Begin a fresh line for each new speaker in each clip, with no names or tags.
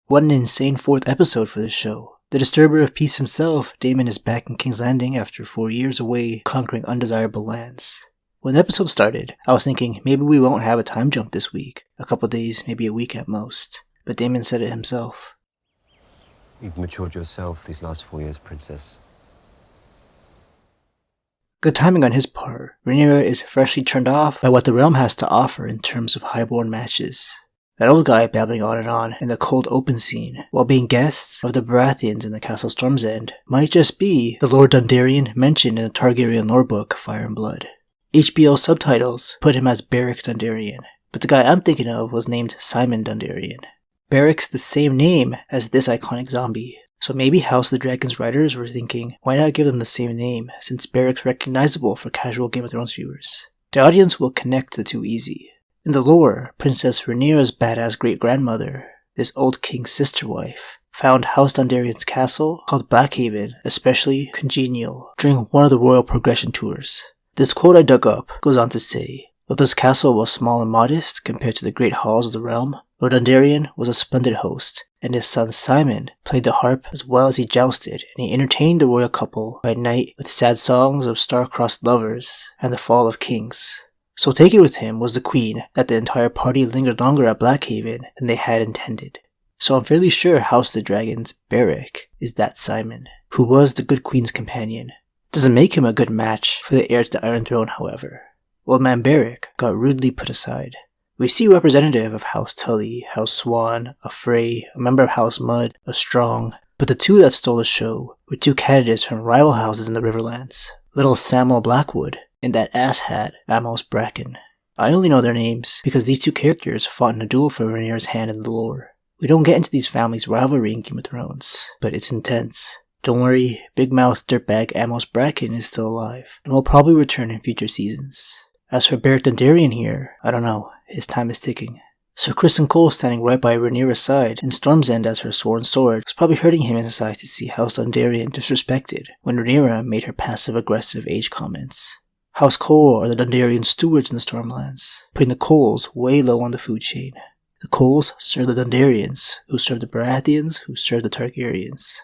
What an insane 4th episode for this show. The disturber of peace himself, Daemon, is back in King's Landing after 4 years away conquering undesirable lands. When the episode started, I was thinking maybe we won't have a time jump this week. A couple days, maybe a week at most. But Daemon said it himself.
You've matured yourself these last 4 years, Princess.
Good timing on his part. Rhaenyra is freshly turned off by what the realm has to offer in terms of highborn matches. That old guy babbling on and on in the cold open scene, while being guests of the Baratheons in the Castle Storm's End, might just be the Lord Dondarrion mentioned in the Targaryen lore book Fire and Blood. HBO subtitles put him as Beric Dondarrion, but the guy I'm thinking of was named Simon Dondarrion. Beric's the same name as this iconic zombie, so maybe House of the Dragon's writers were thinking, why not give them the same name, since Beric's recognizable for casual Game of Thrones viewers. The audience will connect the two easy. In the lore, Princess Rhaenyra's badass great-grandmother, this old king's sister-wife, found House Dondarrion's castle, called Blackhaven, especially congenial during one of the royal progression tours. This quote I dug up goes on to say, though this castle was small and modest compared to the great halls of the realm, Lord Dondarrion was a splendid host, and his son Simon played the harp as well as he jousted, and he entertained the royal couple by night with sad songs of star-crossed lovers and the fall of kings. So taken with him was the queen that the entire party lingered longer at Blackhaven than they had intended. So I'm fairly sure House of the Dragon's Beric is that Simon, who was the good queen's companion. Doesn't make him a good match for the heir to the Iron Throne, however. Old man Beric got rudely put aside. We see a representative of House Tully, House Swan, a Frey, a member of House Mud, a Strong, but the two that stole the show were two candidates from rival houses in the Riverlands, little Samuel Blackwood and that asshat Amos Bracken. I only know their names because these two characters fought in a duel for Rhaenyra's hand in the lore. We don't get into these families' rivalry in Game of Thrones, but it's intense. Don't worry, big-mouthed dirtbag Amos Bracken is still alive, and will probably return in future seasons. As for Beric Dondarrion here, I don't know, his time is ticking. Sir Criston Cole standing right by Rhaenyra's side in Storm's End as her sworn sword was probably hurting him inside to see House Dondarrion disrespected when Rhaenyra made her passive-aggressive age comments. House Cole are the Dondarrion stewards in the Stormlands, putting the Coles way low on the food chain. The Coles serve the Dondarrions, who serve the Baratheons, who serve the Targaryens.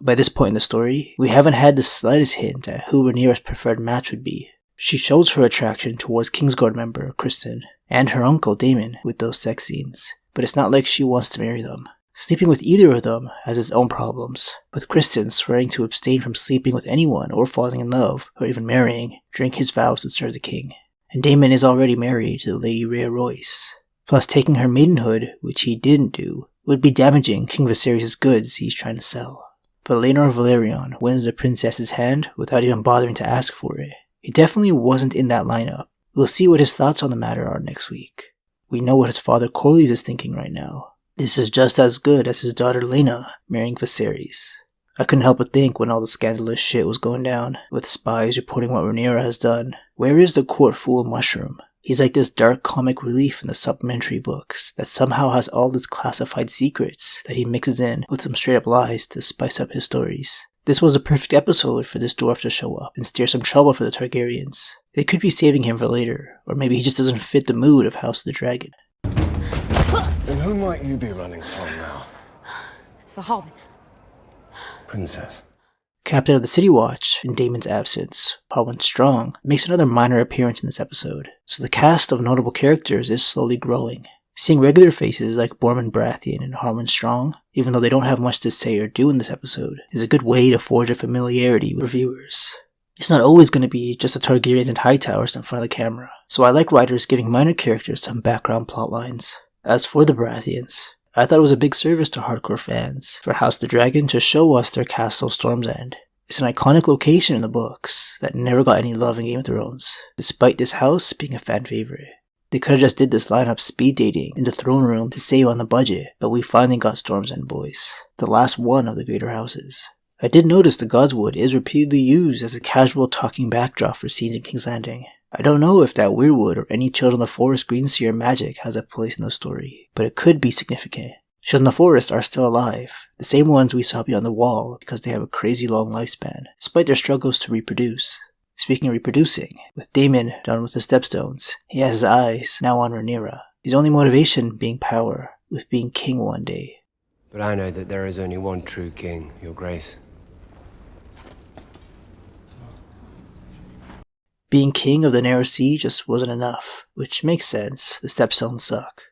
By this point in the story, we haven't had the slightest hint at who Rhaenyra's preferred match would be. She shows her attraction towards Kingsguard member Criston and her uncle Daemon with those sex scenes, but it's not like she wants to marry them. Sleeping with either of them has its own problems, with Criston swearing to abstain from sleeping with anyone or falling in love, or even marrying, during his vows to serve the king. And Daemon is already married to the Lady Rhea Royce. Plus, taking her maidenhood, which he didn't do, would be damaging King Viserys' goods he's trying to sell. But Laenor Velaryon wins the princess's hand without even bothering to ask for it. He definitely wasn't in that lineup. We'll see what his thoughts on the matter are next week. We know what his father Corlys is thinking right now. This is just as good as his daughter Laena marrying Viserys. I couldn't help but think when all the scandalous shit was going down, with spies reporting what Rhaenyra has done, where is the court fool Mushroom? He's like this dark comic relief in the supplementary books that somehow has all these classified secrets that he mixes in with some straight up lies to spice up his stories. This was a perfect episode for this dwarf to show up and steer some trouble for the Targaryens. They could be saving him for later, or maybe he just doesn't fit the mood of House of the Dragon.
And who might you be running from now?
It's the Hallman.
Princess.
Captain of the City Watch, in Daemon's absence, Harwin Strong, makes another minor appearance in this episode, so the cast of notable characters is slowly growing. Seeing regular faces like Borman Baratheon and Harwin Strong, even though they don't have much to say or do in this episode, is a good way to forge a familiarity with viewers. It's not always going to be just the Targaryens and Hightowers in front of the camera, so I like writers giving minor characters some background plot lines. As for the Baratheons, I thought it was a big service to hardcore fans for House of the Dragon to show us their castle Storm's End. It's an iconic location in the books that never got any love in Game of Thrones, despite this house being a fan favorite. They could have just did this lineup speed dating in the throne room to save on the budget, but we finally got Storm's End boys, the last one of the greater houses. I did notice the Godswood is repeatedly used as a casual talking backdrop for scenes in King's Landing. I don't know if that Weirwood or any Children of the Forest Greenseer magic has a place in the story, but it could be significant. Children of the Forest are still alive, the same ones we saw beyond the wall because they have a crazy long lifespan, despite their struggles to reproduce. Speaking of reproducing, with Daemon done with the Stepstones, he has his eyes now on Rhaenyra, his only motivation being power, with being king one day.
But I know that there is only one true king, Your Grace.
Being king of the Narrow Sea just wasn't enough, which makes sense, the Stepstones suck.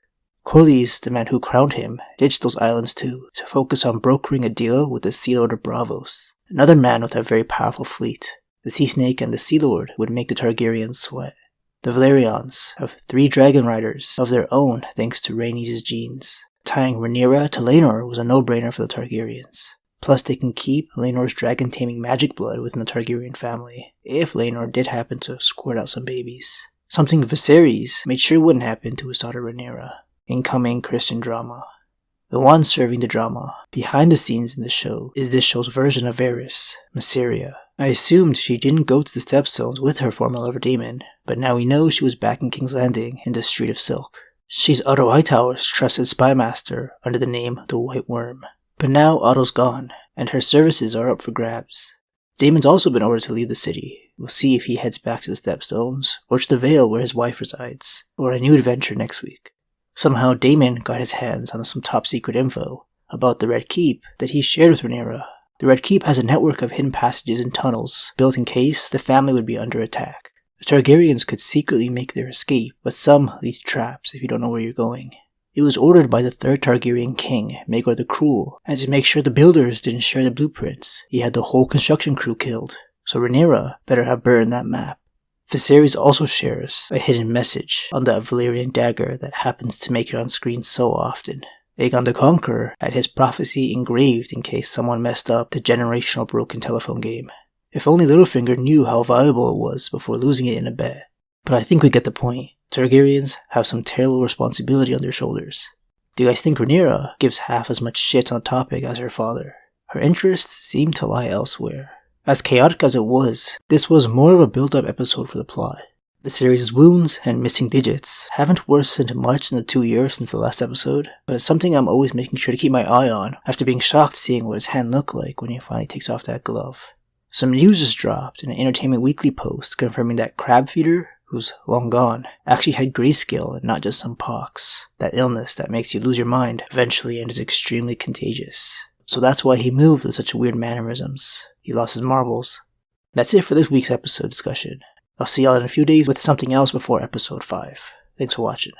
Corlys, the man who crowned him, ditched those islands too, to focus on brokering a deal with the Sea Lord of Braavos, another man with a very powerful fleet. The Sea Snake and the Sea Lord would make the Targaryens sweat. The Valerians have 3 dragon riders of their own thanks to Rhaenyra's genes. Tying Rhaenyra to Laenor was a no-brainer for the Targaryens. Plus they can keep Laenor's dragon-taming magic blood within the Targaryen family, if Laenor did happen to squirt out some babies. Something Viserys made sure wouldn't happen to his daughter Rhaenyra. Incoming Criston drama. The one serving the drama, behind the scenes in the show, is this show's version of Varys, Mysaria. I assumed she didn't go to the Stepstones with her former lover Daemon, but now we know she was back in King's Landing in the Street of Silk. She's Otto Hightower's trusted spy master under the name the White Worm. But now Otto's gone, and her services are up for grabs. Daemon's also been ordered to leave the city. We'll see if he heads back to the Stepstones, or to the Vale where his wife resides, or a new adventure next week. Somehow Daemon got his hands on some top secret info about the Red Keep that he shared with Rhaenyra. The Red Keep has a network of hidden passages and tunnels built in case the family would be under attack. The Targaryens could secretly make their escape, but some lead to traps if you don't know where you're going. It was ordered by the 3rd Targaryen king, Maegor the Cruel, and to make sure the builders didn't share the blueprints, he had the whole construction crew killed, so Rhaenyra better have burned that map. Viserys also shares a hidden message on that Valyrian dagger that happens to make it on screen so often. Aegon the Conqueror had his prophecy engraved in case someone messed up the generational broken telephone game. If only Littlefinger knew how valuable it was before losing it in a bet. But I think we get the point. Targaryens have some terrible responsibility on their shoulders. Do you guys think Rhaenyra gives half as much shit on the topic as her father? Her interests seem to lie elsewhere. As chaotic as it was, this was more of a build-up episode for the plot. Viserys' wounds and missing digits haven't worsened much in the 2 years since the last episode, but it's something I'm always making sure to keep my eye on after being shocked seeing what his hand looked like when he finally takes off that glove. Some news just dropped in an Entertainment Weekly post confirming that Crab Feeder, who's long gone, actually had grayscale and not just some pox, that illness that makes you lose your mind eventually and is extremely contagious. So that's why he moved with such weird mannerisms. He lost his marbles. That's it for this week's episode discussion. I'll see y'all in a few days with something else before episode 5. Thanks for watching.